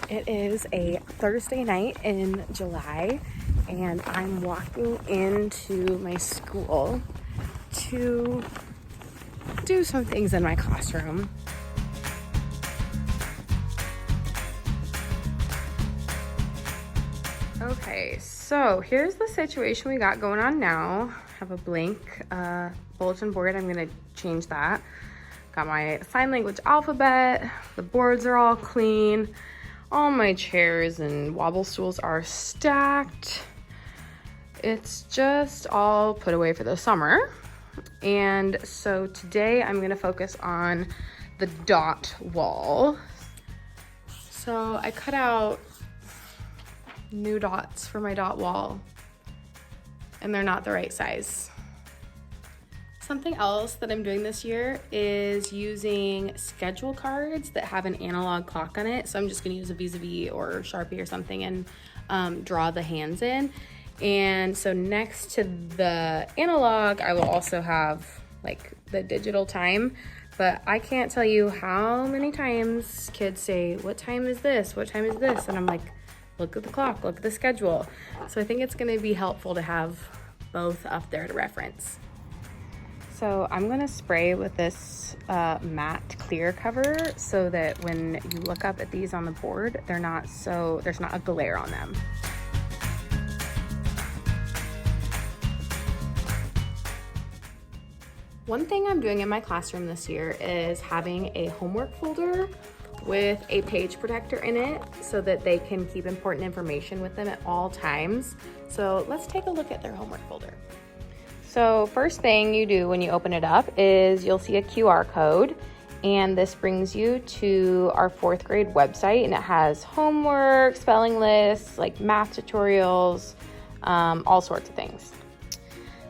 It is a Thursday night in July, and I'm walking into my school to do some things in my classroom. Okay, so here's the situation we got going on now. I have a blank bulletin board. I'm gonna change that. Got my sign language alphabet. The boards are all clean. All my chairs and wobble stools are stacked. It's just all put away for the summer. And so today I'm gonna focus on the dot wall. So I cut out new dots for my dot wall, and they're not the right size. Something else that I'm doing this year is using schedule cards that have an analog clock on it. So I'm just gonna use a vis-a-vis or Sharpie or something and draw the hands in. And so next to the analog, I will also have like the digital time, but I can't tell you how many times kids say, what time is this? What time is this? And I'm like, look at the clock, look at the schedule. So I think it's gonna be helpful to have both up there to reference. So I'm gonna spray with this matte clear cover so that when you look up at these on the board, there's not a glare on them. One thing I'm doing in my classroom this year is having a homework folder with a page protector in it so that they can keep important information with them at all times. So let's take a look at their homework folder. So first thing you do when you open it up is you'll see a QR code, and this brings you to our 4th grade website, and it has homework, spelling lists, like math tutorials, all sorts of things.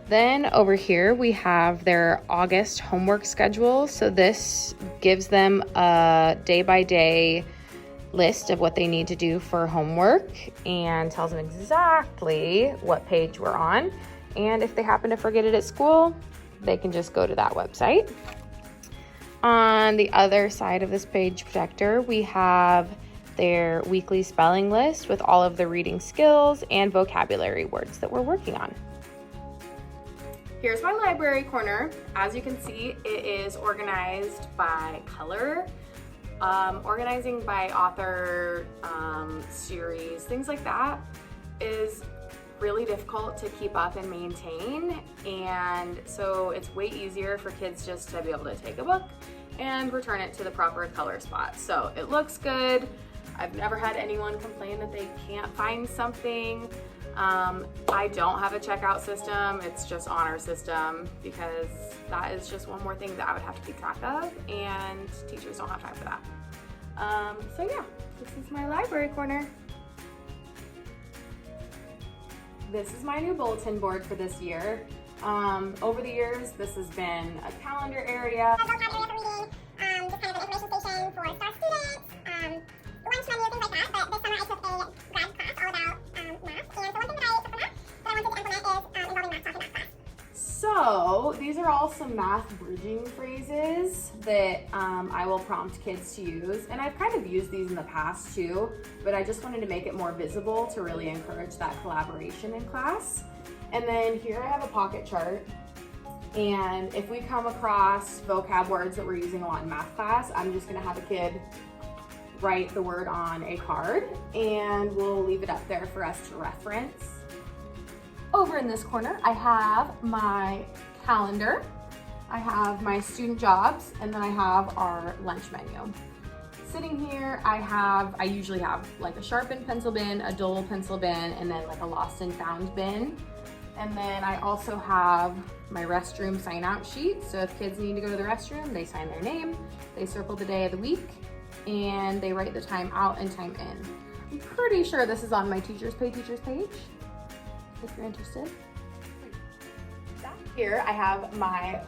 Then over here we have their August homework schedule. So this gives them a day-by-day list of what they need to do for homework and tells them exactly what page we're on. And if they happen to forget it at school, they can just go to that website. On the other side of this page protector, we have their weekly spelling list with all of the reading skills and vocabulary words that we're working on. Here's my library corner. As you can see, it is organized by color, organizing by author, series, things like that is really difficult to keep up and maintain, and so it's way easier for kids just to be able to take a book and return it to the proper color spot. So it looks good. I've never had anyone complain that they can't find something. I don't have a checkout system, it's just honor system, because that is just one more thing that I would have to keep track of, and teachers don't have time for that. So yeah, this is my library corner. This is my new bulletin board for this year. Over the years, this has been a calendar area. Vocabulary for reading, just kind of an information station for star students, lunch menu, things like that. But this summer I took a grad class all about math, and so one thing that I took from that I wanted to implement is involving math talk in that class. So these are all some math bridging phrases that I will prompt kids to use. And I've kind of used these in the past too, but I just wanted to make it more visible to really encourage that collaboration in class. And then here I have a pocket chart. And if we come across vocab words that we're using a lot in math class, I'm just gonna have a kid write the word on a card, and we'll leave it up there for us to reference. Over in this corner, I have my calendar, I have my student jobs, and then I have our lunch menu. Sitting here, I usually have like a sharpened pencil bin, a dull pencil bin, and then like a lost and found bin. And then I also have my restroom sign out sheet. So if kids need to go to the restroom, they sign their name, they circle the day of the week, and they write the time out and time in. I'm pretty sure this is on my teacher's page, if you're interested. Back here, I have my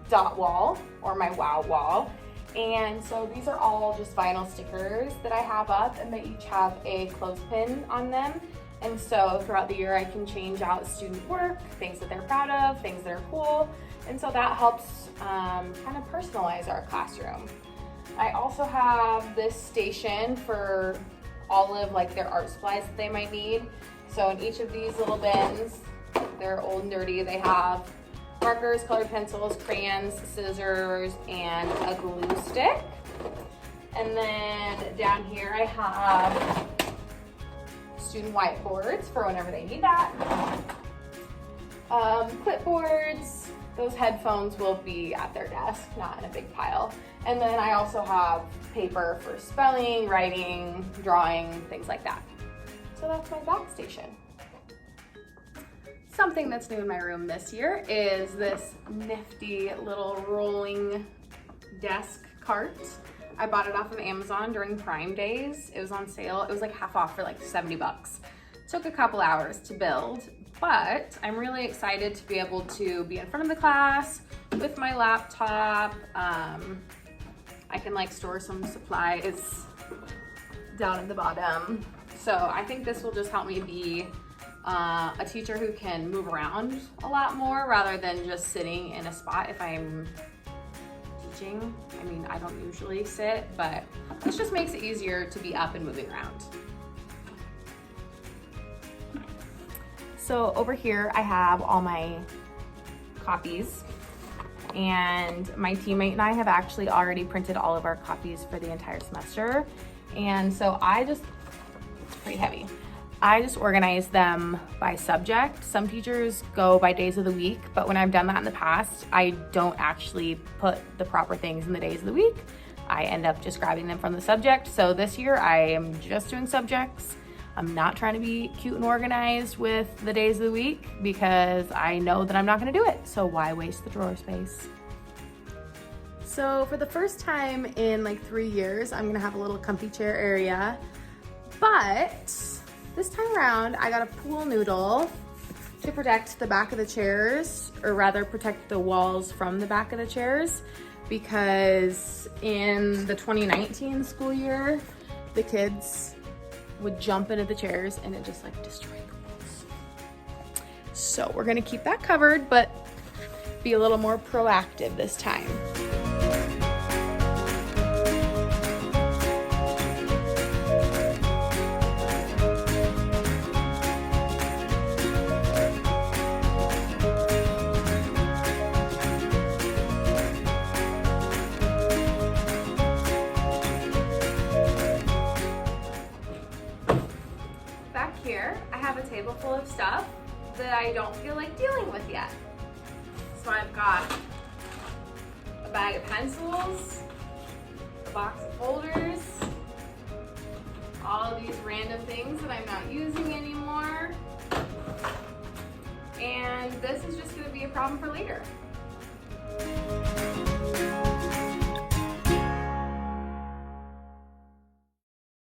dot wall or my wow wall. And so these are all just vinyl stickers that I have up, and they each have a clothespin on them. And so throughout the year, I can change out student work, things that they're proud of, things that are cool. And so that helps kind of personalize our classroom. I also have this station for all of like their art supplies that they might need. So in each of these little bins, they're old and dirty, they have markers, colored pencils, crayons, scissors, and a glue stick. And then down here I have student whiteboards for whenever they need that. Clipboards, those headphones will be at their desk, not in a big pile. And then I also have paper for spelling, writing, drawing, things like that. So that's my back station. Something that's new in my room this year is this nifty little rolling desk cart. I bought it off of Amazon during Prime Days. It was on sale. It was like half off for like 70 bucks. Took a couple hours to build, but I'm really excited to be able to be in front of the class with my laptop. I can like store some supplies down at the bottom. So I think this will just help me be a teacher who can move around a lot more rather than just sitting in a spot if I'm teaching. I mean, I don't usually sit, but this just makes it easier to be up and moving around. So over here, I have all my copies, and my teammate and I have actually already printed all of our copies for the entire semester. And so it's pretty heavy. I just organize them by subject. Some teachers go by days of the week, but when I've done that in the past, I don't actually put the proper things in the days of the week. I end up just grabbing them from the subject. So this year I am just doing subjects. I'm not trying to be cute and organized with the days of the week because I know that I'm not gonna do it. So why waste the drawer space? So for the first time in like 3 years, I'm gonna have a little comfy chair area, but this time around, I got a pool noodle to protect the back of the chairs, or rather protect the walls from the back of the chairs, because in the 2019 school year, the kids would jump into the chairs and it just like destroyed the walls. So we're gonna keep that covered, but be a little more proactive this time. Here, I have a table full of stuff that I don't feel like dealing with yet. So I've got a bag of pencils, a box of folders, all of these random things that I'm not using anymore. And this is just gonna be a problem for later.